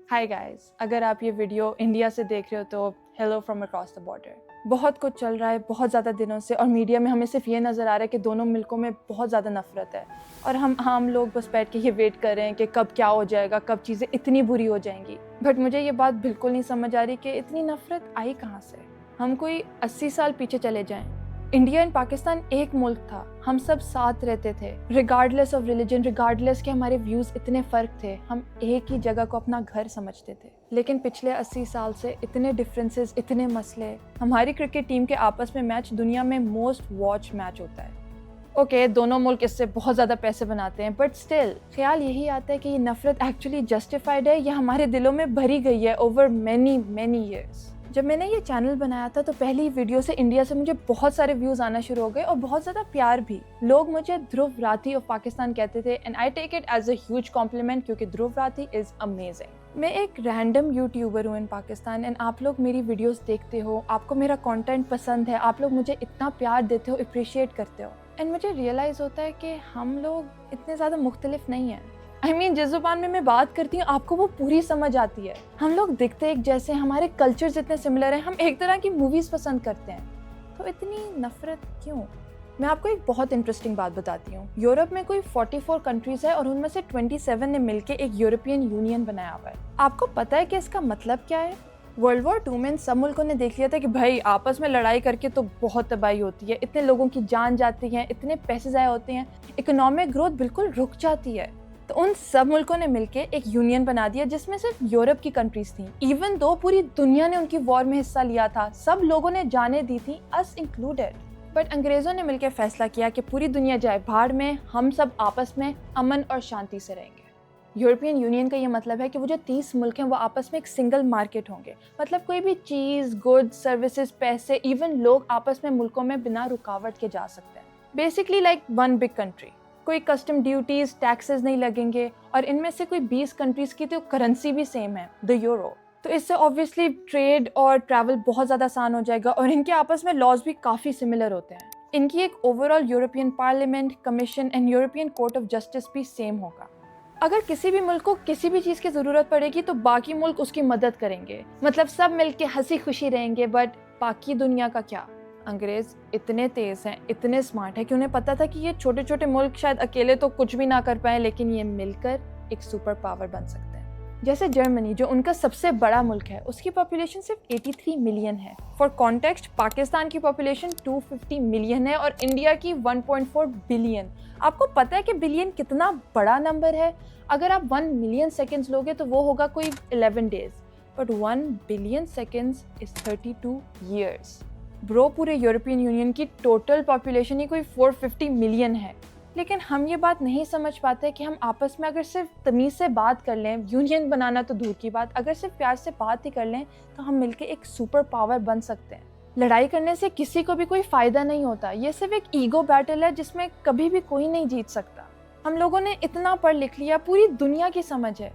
Hi guys, अगर आप ये वीडियो इंडिया से देख रहे हो तो hello from across the border. बहुत कुछ चल रहा है बहुत ज़्यादा दिनों से और मीडिया में हमें सिर्फ ये नज़र आ रहा है कि दोनों मुल्कों में बहुत ज़्यादा नफरत है और हम लोग बस बैठ के ये वेट कर रहे हैं कि कब क्या हो जाएगा, कब चीज़ें इतनी बुरी हो जाएंगी। बट मुझे ये बात बिल्कुल नहीं समझ आ रही कि इतनी नफरत आई कहाँ से। हम कोई 80 साल पीछे चले जाएं, इंडिया एंड पाकिस्तान एक मुल्क था, हम सब साथ रहते थे रिगार्डलेस ऑफ रिलीजन, रिगार्डलेस के हमारे व्यूज इतने फर्क थे, हम एक ही जगह को अपना घर समझते थे। लेकिन पिछले 80 साल से इतने डिफरेंसेस, इतने मसले। हमारी क्रिकेट टीम के आपस में मैच दुनिया में मोस्ट वॉच मैच होता है। ओके, दोनों मुल्क इससे बहुत ज़्यादा पैसे बनाते हैं, बट स्टिल ख्याल यही आता है कि ये नफरत एक्चुअली जस्टिफाइड है या हमारे दिलों में भरी गई है ओवर मैनी ईयर्स। जब मैंने ये चैनल बनाया था तो पहली वीडियो से इंडिया से मुझे बहुत सारे व्यूज आना शुरू हो गए और बहुत ज़्यादा प्यार भी। लोग मुझे ध्रुव राठी ऑफ पाकिस्तान कहते थे and I take it as a huge compliment क्योंकि ध्रुव राठी इज अमेजिंग। मैं एक रैंडम यूट्यूबर हूँ इन पाकिस्तान एंड आप लोग मेरी वीडियोस देखते हो, आपको मेरा कंटेंट पसंद है, आप लोग मुझे इतना प्यार देते हो, अप्रिशिएट करते हो एंड मुझे रियलाइज़ होता है कि हम लोग इतने ज़्यादा मुख्तलिफ नहीं हैं। जिस जुबान में मैं बात करती हूँ आपको वो पूरी समझ आती है। हम लोग दिखते एक जैसे, हमारे कल्चर्स इतने सिमिलर हैं, हम एक तरह की मूवीज़ पसंद करते हैं, तो इतनी नफरत क्यों? मैं आपको एक बहुत इंटरेस्टिंग बात बताती हूँ। यूरोप में कोई 44 कंट्रीज है और उनमें से 27 ने मिलकर एक यूरोपियन यूनियन बनाया हुआ है। आपको पता है कि इसका मतलब क्या है? वर्ल्ड वॉर 2 में सब मुल्कों ने देख लिया था कि भाई आपस में लड़ाई करके तो बहुत तबाही होती है, इतने लोगों की जान जाती है, इतने पैसे ज़ाया होते हैं, इकोनॉमिक ग्रोथ बिल्कुल रुक जाती है। तो उन सब मुल्कों ने मिलकर एक यूनियन बना दिया जिसमें सिर्फ यूरोप की कंट्रीज थी। इवन दो पूरी दुनिया ने उनकी वॉर में हिस्सा लिया था, सब लोगों ने जाने दी थी, अस इंक्लूडेड। बट अंग्रेजों ने मिलकर फैसला किया कि पूरी दुनिया जाए भाड़ में, हम सब आपस में अमन और शांति से रहेंगे। यूरोपियन यूनियन का ये मतलब है कि वो जो 30 मुल्क हैं वो आपस में एक सिंगल मार्केट होंगे। मतलब कोई भी चीज़, गुड्स, सर्विसेज, पैसे, इवन लोग आपस में मुल्कों में बिना रुकावट के जा सकते हैं। Basically like one big country. कोई कस्टम ड्यूटीज, टैक्सेस नहीं लगेंगे और इनमें से कोई 20 कंट्रीज की तो करेंसी भी सेम है, द यूरो। तो इससे ऑब्वियसली ट्रेड और ट्रैवल बहुत ज़्यादा आसान हो जाएगा और इनके आपस में लॉज भी काफ़ी सिमिलर होते हैं। इनकी एक overall European parliament, commission and European court of justice भी सेम होगा। अगर किसी भी मुल्क को किसी भी चीज़ की ज़रूरत पड़ेगी तो बाकी मुल्क उसकी मदद करेंगे, मतलब सब मिलके हंसी खुशी रहेंगे। बट बाकी दुनिया का क्या? अंग्रेज इतने तेज हैं, इतने स्मार्ट हैं कि उन्हें पता था कि ये छोटे छोटे मुल्क शायद अकेले तो कुछ भी ना कर पाए, लेकिन ये मिलकर एक सुपर पावर बन सकते हैं। जैसे जर्मनी, जो उनका सबसे बड़ा मुल्क है, उसकी पॉपुलेशन सिर्फ 83 मिलियन है। फॉर कॉन्टेक्स्ट, पाकिस्तान की पॉपुलेशन 250 मिलियन है और इंडिया की 1.4 बिलियन। आपको पता है कि बिलियन कितना बड़ा नंबर है? अगर आप 1 मिलियन सेकेंड्स लोगे तो वो होगा कोई 11 days, but 1 billion seconds is 32 years. Bro, पूरे यूरोपियन यूनियन की टोटल पॉपुलेशन ही कोई 450 मिलियन है। लेकिन हम ये बात नहीं समझ पाते कि हम आपस में अगर सिर्फ तमीज़ से बात कर लें, यूनियन बनाना तो दूर की बात, अगर सिर्फ प्यार से बात ही कर लें तो हम मिलके एक सुपर पावर बन सकते हैं। लड़ाई करने से किसी को भी कोई फ़ायदा नहीं होता, ये सिर्फ एक ईगो बैटल है जिसमें कभी भी कोई नहीं जीत सकता। हम लोगों ने इतना पढ़ लिख लिया, पूरी दुनिया की समझ है,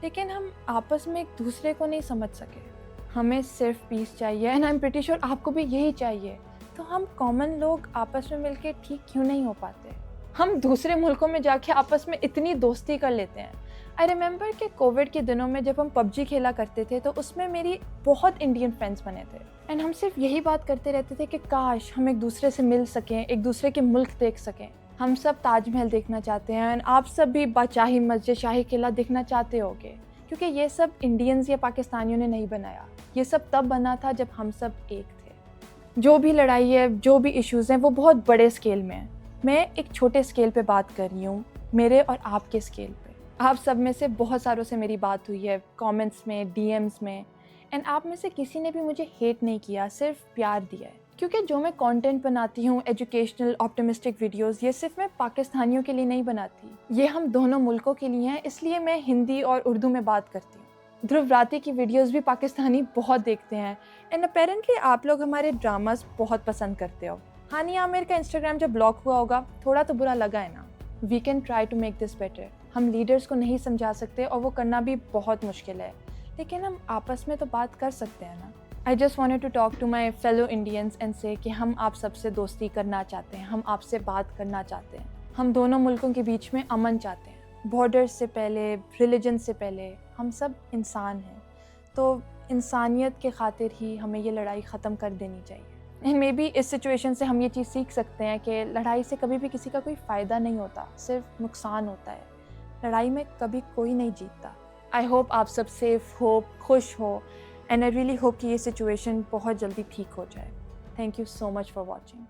लेकिन हम आपस में एक दूसरे को नहीं समझ सके। हमें सिर्फ पीस चाहिए and I am pretty sure आपको भी यही चाहिए। तो हम कॉमन लोग आपस में मिलके ठीक क्यों नहीं हो पाते? हम दूसरे मुल्कों में जाके आपस में इतनी दोस्ती कर लेते हैं। आई रिमेंबर कि कोविड के दिनों में जब हम पबजी खेला करते थे तो उसमें मेरी बहुत इंडियन फ्रेंड्स बने थे एंड हम सिर्फ यही बात करते रहते थे कि काश हम एक दूसरे से मिल सकें, एक दूसरे के मुल्क देख सकें। हम सब ताजमहल देखना चाहते हैं एंड आप सब भी बादशाही मस्जिद, शाही किला देखना चाहते होगे, क्योंकि ये सब इंडियंस या पाकिस्तानियों ने नहीं बनाया। ये सब तब बना था जब हम सब एक थे। जो भी लड़ाई है, जो भी इश्यूज़ हैं, वो बहुत बड़े स्केल में हैं। मैं एक छोटे स्केल पे बात कर रही हूँ, मेरे और आपके स्केल पे। आप सब में से बहुत सारों से मेरी बात हुई है, कमेंट्स में, डीएम्स में, एंड आप में से किसी ने भी मुझे हेट नहीं किया, सिर्फ प्यार दिया है। क्योंकि जो मैं कंटेंट बनाती हूँ, एजुकेशनल, ऑप्टिमिस्टिक वीडियोस, ये सिर्फ मैं पाकिस्तानियों के लिए नहीं बनाती, ये हम दोनों मुल्कों के लिए हैं, इसलिए मैं हिंदी और उर्दू में बात करती हूँ। ध्रुव राठी की वीडियोस भी पाकिस्तानी बहुत देखते हैं एंड अपेरेंटली आप लोग हमारे ड्रामास बहुत पसंद करते हो। हानिया आमिर का इंस्टाग्राम जब ब्लॉक हुआ होगा, थोड़ा तो बुरा लगा है ना। We can try to make this better. हम लीडर्स को नहीं समझा सकते और वो करना भी बहुत मुश्किल है, लेकिन हम आपस में तो बात कर सकते हैं ना। I just wanted to talk to my fellow Indians and say कि हम आप सबसे दोस्ती करना चाहते हैं, हम आपसे बात करना चाहते हैं, हम दोनों मुल्कों के बीच में अमन चाहते हैं। बॉर्डर्स से पहले, रिलीजन से पहले, ہم سب انسان ہیں، تو انسانیت کے خاطر ہی ہمیں یہ لڑائی ختم کر دینی چاہیے. اینڈ مے بی اس سچویشن سے ہم یہ چیز سیکھ سکتے ہیں کہ لڑائی سے کبھی بھی کسی کا کوئی فائدہ نہیں ہوتا، صرف نقصان ہوتا ہے. لڑائی میں کبھی کوئی نہیں جیتتا. آئی ہوپ آپ سب سیف ہو، خوش ہو، اینڈ آئی ریئلی ہوپ کہ یہ سچویشن بہت جلدی ٹھیک ہو جائے. Thank you so much for watching.